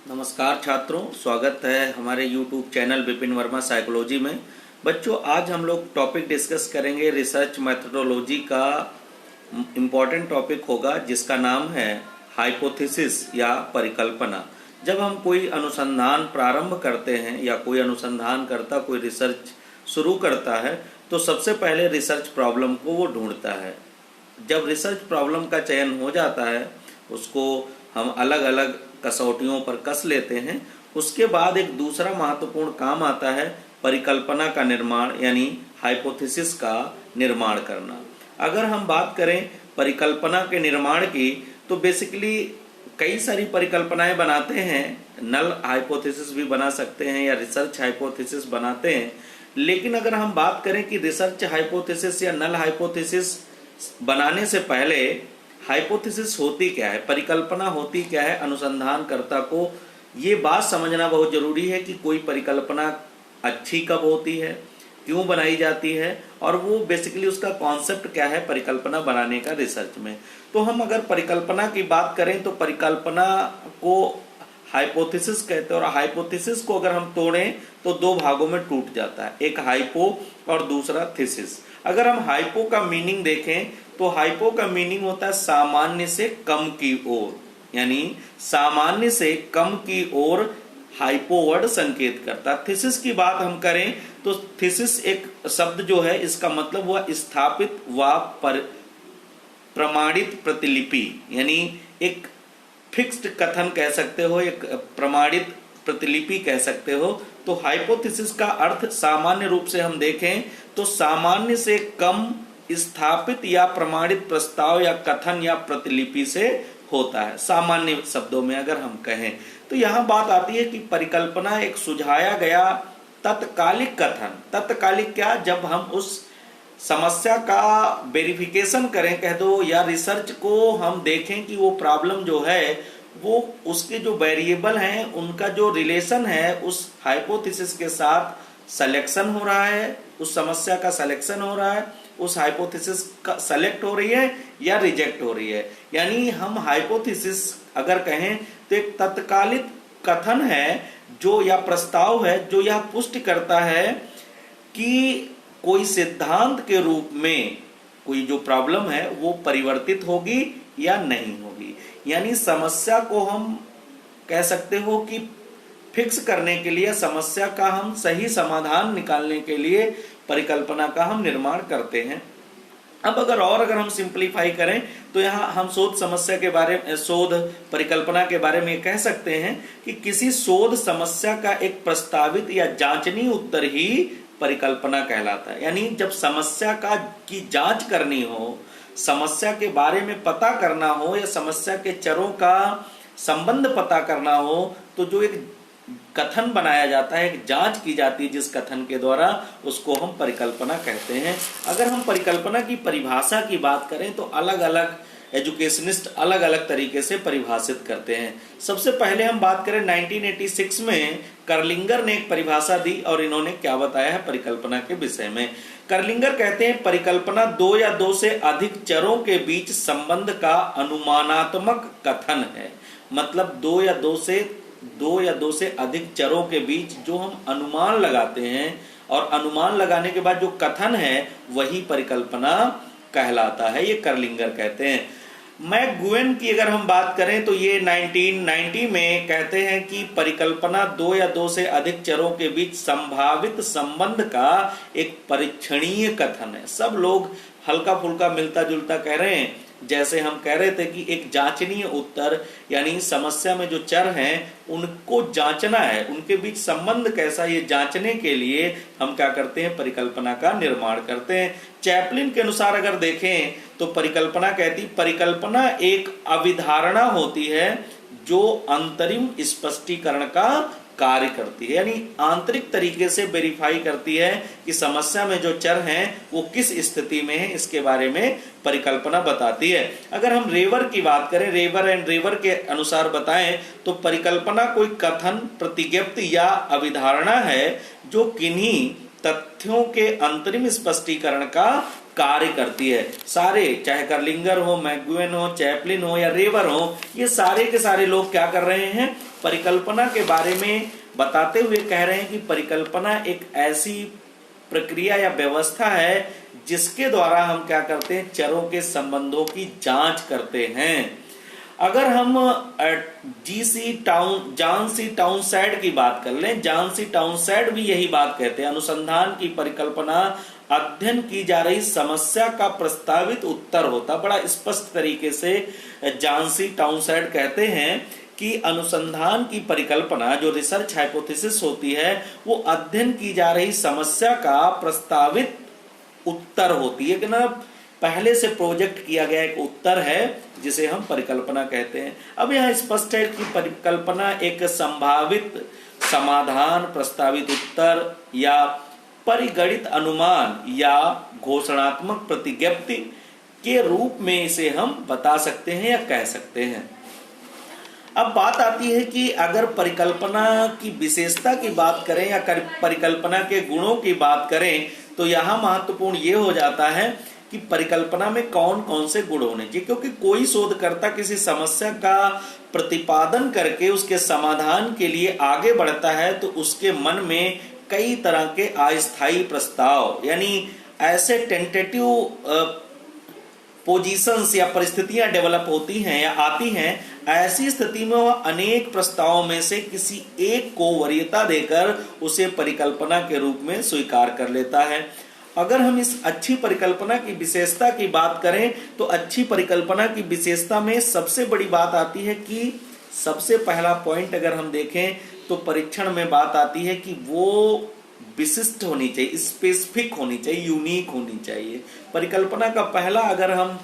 नमस्कार छात्रों, स्वागत है हमारे YouTube channel Vipin Verma psychology में। बच्चों, आज हम लोग टॉपिक डिस्कस करेंगे रिसर्च मेथोडोलॉजी का। इम्पॉर्टेंट टॉपिक होगा जिसका नाम है हाइपोथेसिस या परिकल्पना। जब हम कोई अनुसंधान प्रारंभ करते हैं या कोई अनुसंधान करता कोई रिसर्च शुरू करता है तो सबसे पहले रिसर्च प्रॉब्लम को वो ढूंढता है। जब रिसर्च प्रॉब्लम का चयन हो जाता है उसको हम अलग अलग कसौटियों पर कस लेते हैं। उसके बाद एक दूसरा महत्वपूर्ण काम आता है परिकल्पना का निर्माण, यानी हाइपोथेसिस का निर्माण करना। अगर हम बात करें परिकल्पना के निर्माण की तो बेसिकली कई सारी परिकल्पनाएं बनाते हैं। नल हाइपोथेसिस भी बना सकते हैं या रिसर्च हाइपोथेसिस बनाते हैं। लेकिन अगर हम बात करें कि रिसर्च हाइपोथेसिस या नल हाइपोथेसिस बनाने से पहले हाइपोथेसिस होती क्या है, परिकल्पना होती क्या है, अनुसंधानकर्ता को ये बात समझना बहुत जरूरी है कि कोई परिकल्पना अच्छी कब होती है, क्यों बनाई जाती है और वो बेसिकली उसका कॉन्सेप्ट क्या है परिकल्पना बनाने का रिसर्च में। तो हम अगर परिकल्पना की बात करें तो परिकल्पना को हाइपोथेसिस कहते हैं और हाइपोथेसिस को अगर हम तोड़ें तो दो भागों में टूट जाता है, एक हाइपो और दूसरा थीसिस। अगर हम हाइपो का मीनिंग देखें तो हाइपो का मीनिंग होता है सामान्य से कम की ओर, यानी सामान्य से कम की ओर हाइपो वर्ड संकेत करता है। थीसिस की बात हम करें तो थीसिस एक शब्द जो है इसका मतलब हुआ स्थापित व प्रमाणित प्रतिलिपि, यानी एक फिक्स्ड कथन कह सकते हो, एक प्रमाणित प्रतिलिपि कह सकते हो। तो हाइपोथेसिस का अर्थ सामान्य रूप से हम देखें तो सामान्य से कम स्थापित या प्रमाणित प्रस्ताव या कथन या प्रतिलिपि से होता है। सामान्य शब्दों में अगर हम कहें तो यहाँ बात आती है कि परिकल्पना एक सुझाया गया तत्कालिक कथन। तत्कालिक क्या, जब हम उस समस्या का वेरिफिकेशन करें कह दो या रिसर्च को हम देखें कि वो प्रॉब्लम जो है वो उसके जो वेरिएबल हैं उनका जो रिलेशन है उस हाइपोथेसिस के साथ सिलेक्शन हो रहा है, उस समस्या का सिलेक्शन हो रहा है, उस हाइपोथेसिस का सेलेक्ट हो रही है या रिजेक्ट हो रही है। यानी हम हाइपोथेसिस अगर कहें तो एक तत्कालिक कथन है जो या प्रस्ताव है जो यह पुष्टि करता है कि कोई सिद्धांत के रूप में कोई जो प्रॉब्लम है वो परिवर्तित होगी या नहीं होगी। यानी समस्या को हम कह सकते हो कि फिक्स करने के लिए, समस्या का हम सही समाधान निकालने के लिए परिकल्पना का हम निर्माण करते हैं। अब अगर हम सिंपलीफाई करें तो यहाँ हम शोध परिकल्पना के बारे में कह सकते हैं कि किसी शोध समस्या का एक प्रस्तावित या जांचनीय उत्तर ही परिकल्पना कहलाता है। यानी जब समस्या की जांच करनी हो, समस्या के बारे में पता करना हो या समस्या के चरों का संबंध पता करना हो तो जो एक कथन बनाया जाता है, एक जांच की जाती है जिस कथन के द्वारा, उसको हम परिकल्पना कहते हैं। अगर हम परिकल्पना की परिभाषा की बात करें तो अलग अलग एजुकेशनिस्ट अलग अलग तरीके से परिभाषित करते हैं। सबसे पहले हम बात करें 1986 में कर्लिंगर ने एक परिभाषा दी और इन्होंने क्या बताया है परिकल्पना के विषय में। कर्लिंगर कहते हैं परिकल्पना दो या दो से अधिक चरों के बीच संबंध का अनुमानात्मक कथन है। मतलब दो या दो से अधिक चरों के बीच जो हम अनुमान लगाते हैं और अनुमान लगाने के बाद जो कथन है वही परिकल्पना कहलाता है, ये कर्लिंगर कहते हैं। मैकगुएन की अगर हम बात करें तो ये 1990 में कहते हैं कि परिकल्पना दो या दो से अधिक चरों के बीच संभावित संबंध का एक परीक्षणीय कथन है। सब लोग हल्का फुल्का मिलता जुलता कह रहे हैं। जैसे हम कह रहे थे कि एक जांचनीय उत्तर, यानी समस्या में जो चर हैं उनको जांचना है, उनके बीच संबंध कैसा, ये जांचने के लिए हम क्या करते हैं परिकल्पना का निर्माण करते हैं। चैपलिन के अनुसार अगर देखें तो परिकल्पना कहती परिकल्पना एक अभिधारणा होती है जो अंतरिम स्पष्टीकरण का कार्य करती है, यानी आंतरिक तरीके से वेरीफाई करती है कि समस्या में जो चर हैं वो किस स्थिति में है, इसके बारे में परिकल्पना बताती है। अगर हम रेवर की बात करें, रेवर के अनुसार बताएं तो परिकल्पना कोई कथन, प्रतिज्ञप्ति या अभिधारणा है जो किन्हीं तथ्यों के अंतरिम स्पष्टीकरण का कार्य करती है। सारे, चाहे कर्लिंगर हो, मैक्गुएन हो, चैपलिन हो या रेवर हो, ये सारे के सारे लोग क्या कर रहे हैं, परिकल्पना के बारे में बताते हुए कह रहे हैं कि परिकल्पना एक ऐसी प्रक्रिया या व्यवस्था है जिसके द्वारा हम क्या करते हैं, चरों के संबंधों की जांच करते हैं। अगर हम जॉन सी टाउनसैंड की बात कर लें, जॉन सी टाउनसैंड भी यही बात कहते हैं, अनुसंधान की परिकल्पना अध्ययन की जा रही समस्या का प्रस्तावित उत्तर होता। बड़ा स्पष्ट तरीके से जॉन सी टाउनसैंड कहते हैं कि अनुसंधान की परिकल्पना, जो रिसर्च हाइपोथेसिस होती है, वो अध्ययन की जा रही समस्या का प्रस्तावित उत्तर होती है कि ना, पहले से प्रोजेक्ट किया गया एक उत्तर है जिसे हम परिकल्पना कहते हैं। अब यहाँ स्पष्ट है कि परिकल्पना एक संभावित समाधान, प्रस्तावित उत्तर या परिगणित अनुमान या घोषणात्मक प्रतिज्ञप्ति के रूप में इसे हम बता सकते हैं या कह सकते हैं। अब बात आती है कि अगर परिकल्पना की विशेषता की बात करें या परिकल्पना के गुणों की बात करें, तो यहाँ महत्वपूर्ण ये हो जाता है कि परिकल्पना में कौन कौन से गुण होने चाहिए, क्योंकि कोई शोधकर्ता किसी समस्या का प्रतिपादन करके उसके समाधान के लिए आगे बढ़ता है तो उसके मन में कई तरह के अस्थायी प्रस्ताव, यानी ऐसे टेंटेटिव पोजीशंस या परिस्थितियां डेवलप होती हैं या आती हैं। ऐसी स्थिति में वह अनेक प्रस्तावों में से किसी एक को वरीयता देकर उसे परिकल्पना के रूप में स्वीकार कर लेता है। अगर हम इस अच्छी परिकल्पना की विशेषता की बात करें तो अच्छी परिकल्पना की विशेषता में सबसे बड़ी बात आती है कि सबसे पहला पॉइंट अगर हम देखें तो परीक्षण में बात आती है कि वो विशिष्ट होनी चाहिए, स्पेसिफिक होनी चाहिए, यूनिक होनी चाहिए। परिकल्पना का पहला अगर हम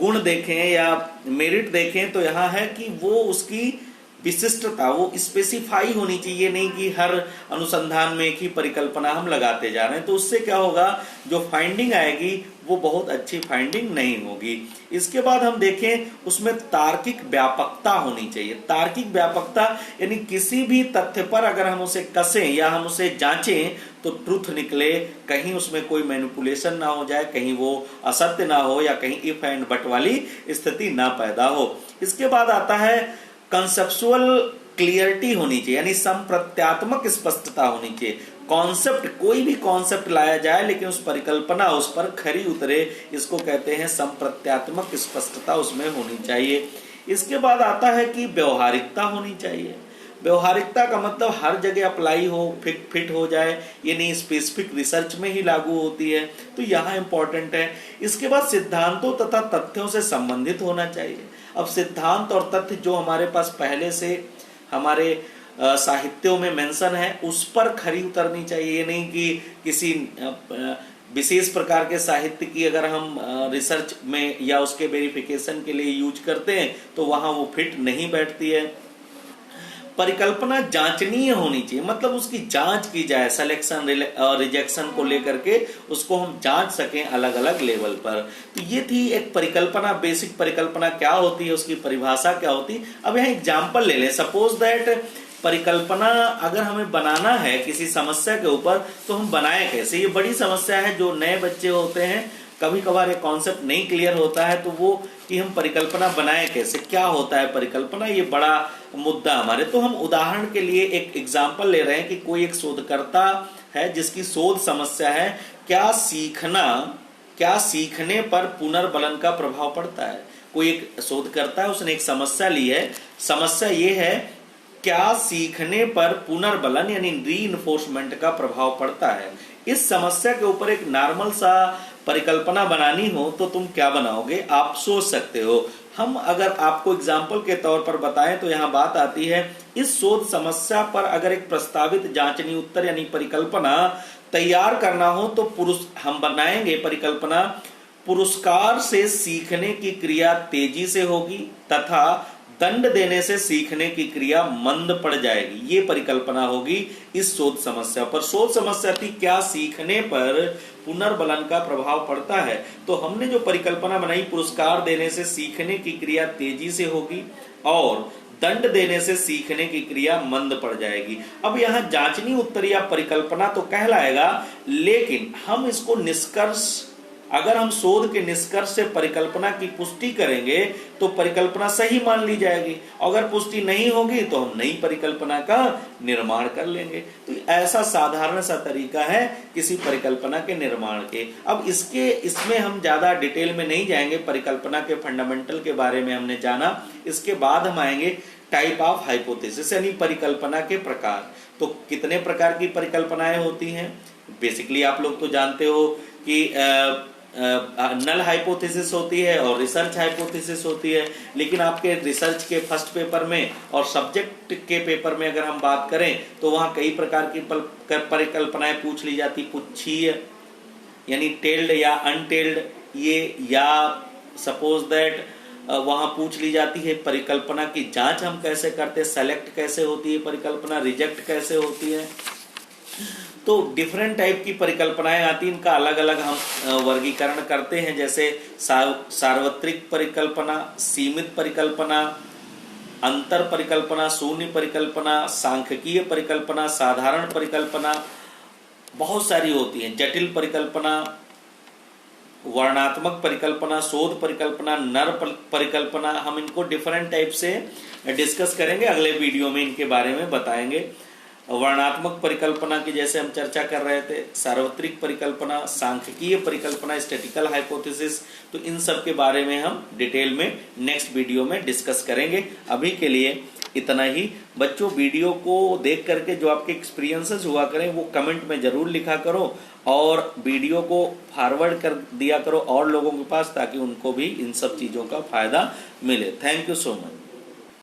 गुण देखें या मेरिट देखें तो यहाँ है कि वो उसकी विशिष्टता, वो स्पेसिफाई होनी चाहिए, नहीं कि हर अनुसंधान में एक ही परिकल्पना हम लगाते जा रहे हैं, तो उससे क्या होगा, जो फाइंडिंग आएगी वो बहुत अच्छी फाइंडिंग नहीं होगी। इसके बाद हम देखें उसमें तार्किक व्यापकता होनी चाहिए। तार्किक व्यापकता यानी किसी भी तथ्य पर अगर हम उसे कसें या हम उसे जांचें तो ट्रुथ निकले, कहीं उसमें कोई मैनिपुलेशन ना हो जाए, कहीं वो असत्य ना हो या कहीं इफ एंड बट वाली स्थिति ना पैदा हो। इसके बाद आता है कंसेप्चुअल क्लियरिटी होनी चाहिए, यानी संप्रत्यात्मक स्पष्टता होनी चाहिए। कॉन्सेप्ट, कोई भी कॉन्सेप्ट लाया जाए लेकिन उस परिकल्पना उस पर खरी उतरे, इसको कहते हैं संप्रत्यात्मक स्पष्टता उसमें होनी चाहिए। इसके बाद आता है कि व्यवहारिकता होनी चाहिए। व्यवहारिकता का मतलब हर जगह अप्लाई हो, फिट हो जाए, ये नहीं स्पेसिफिक रिसर्च में ही लागू होती है, तो यहाँ इंपॉर्टेंट है। इसके बाद सिद्धांतों तथा तथ्यों से संबंधित होना चाहिए। अब सिद्धांत और तथ्य जो हमारे पास पहले से हमारे साहित्यों में मेंशन है उस पर खरी उतरनी चाहिए। ये नहीं कि किसी विशेष प्रकार के साहित्य की अगर हम रिसर्च में या उसके वेरिफिकेशन के लिए यूज करते हैं तो वहां वो फिट नहीं बैठती है। परिकल्पना जांचनीय होनी चाहिए, मतलब उसकी जांच की जाए, सिलेक्शन और रिजेक्शन को लेकर के उसको हम जांच सकें अलग अलग लेवल पर। तो ये थी एक परिकल्पना, बेसिक परिकल्पना क्या होती है, उसकी परिभाषा क्या होती है। अब यहाँ एग्जाम्पल ले लें, सपोज दैट परिकल्पना अगर हमें बनाना है किसी समस्या के ऊपर तो हम बनाएं कैसे। ये बड़ी समस्या है, जो नए बच्चे होते हैं कभी कभार ये कॉन्सेप्ट नहीं क्लियर होता है, तो वो कि हम परिकल्पना बनाएं कैसे, क्या होता है परिकल्पना, ये बड़ा मुद्दा हमारे। तो हम उदाहरण के लिए एक एग्जाम्पल ले रहे हैं कि कोई एक शोधकर्ता है जिसकी शोध समस्या है क्या सीखने पर पुनर्बलन का प्रभाव पड़ता है। कोई एक शोधकर्ता है, उसने एक समस्या ली है, समस्या ये है क्या सीखने पर पुनर्बलन यानी रीइंफोर्समेंट का प्रभाव पड़ता है। इस समस्या के ऊपर एक नॉर्मल सा परिकल्पना बनानी हो तो तुम क्या बनाओगे, आप सोच सकते हो। हम अगर आपको एग्जाम्पल के तौर पर बताएं तो यहाँ बात आती है, इस शोध समस्या पर अगर एक प्रस्तावित जांचनी उत्तर यानी परिकल्पना तैयार करना हो तो हम बनाएंगे परिकल्पना, पुरस्कार से सीखने की क्रिया तेजी से होगी तथा दंड देने से सीखने की क्रिया मंद पड़ जाएगी। ये परिकल्पना होगी इस शोध समस्या पर। शोध समस्या थी क्या सीखने पर पुनर्बलन का प्रभाव पड़ता है, तो हमने जो परिकल्पना बनाई, पुरस्कार देने से सीखने की क्रिया तेजी से होगी और दंड देने से सीखने की क्रिया मंद पड़ जाएगी। अब यहाँ जांचनी उत्तर या परिकल्पना तो कहलाएगा, लेकिन हम इसको निष्कर्ष अगर हम शोध के निष्कर्ष से परिकल्पना की पुष्टि करेंगे तो परिकल्पना सही मान ली जाएगी, अगर पुष्टि नहीं होगी तो हम नई परिकल्पना का निर्माण कर लेंगे। तो ऐसा साधारण सा तरीका है किसी परिकल्पना के निर्माण के। अब इसमें हम ज्यादा डिटेल में नहीं जाएंगे, परिकल्पना के फंडामेंटल के बारे में हमने जाना। इसके बाद हम आएंगे टाइप ऑफ हाइपोथेसिस, यानी परिकल्पना के प्रकार। तो कितने प्रकार की परिकल्पनाएं होती हैं? बेसिकली आप लोग तो जानते हो कि नल हाइपोथेसिस होती है और रिसर्च हाइपोथेसिस होती है, लेकिन आपके रिसर्च के फर्स्ट पेपर में और सब्जेक्ट के पेपर में अगर हम बात करें तो वहां कई प्रकार की परिकल्पनाएं पूछ ली जाती। पुच्छीय यानी टेल्ड या अनटेल्ड, ये या सपोज दैट वहां पूछ ली जाती है परिकल्पना की जांच हम कैसे करते हैं, सेलेक्ट कैसे होती है परिकल्पना, रिजेक्ट कैसे होती है। तो डिफरेंट टाइप की परिकल्पनाएं आती हैं, इनका अलग अलग हम वर्गीकरण करते हैं, जैसे सार्वत्रिक परिकल्पना, सीमित परिकल्पना, अंतर परिकल्पना, शून्य परिकल्पना, सांख्यिकीय परिकल्पना, साधारण परिकल्पना, बहुत सारी होती हैं, जटिल परिकल्पना, वर्णात्मक परिकल्पना, शोध परिकल्पना, नर परिकल्पना। हम इनको डिफरेंट टाइप से डिस्कस करेंगे, अगले वीडियो में इनके बारे में बताएंगे। वर्णात्मक परिकल्पना की जैसे हम चर्चा कर रहे थे, सार्वत्रिक परिकल्पना, सांख्यिकीय परिकल्पना, स्टैटिकल हाइपोथेसिस, तो इन सब के बारे में हम डिटेल में नेक्स्ट वीडियो में डिस्कस करेंगे। अभी के लिए इतना ही। बच्चों, वीडियो को देख करके जो आपके एक्सपीरियंसेस हुआ करें वो कमेंट में जरूर लिखा करो और वीडियो को फॉरवर्ड कर दिया करो और लोगों के पास, ताकि उनको भी इन सब चीजों का फायदा मिले। Thank you so much.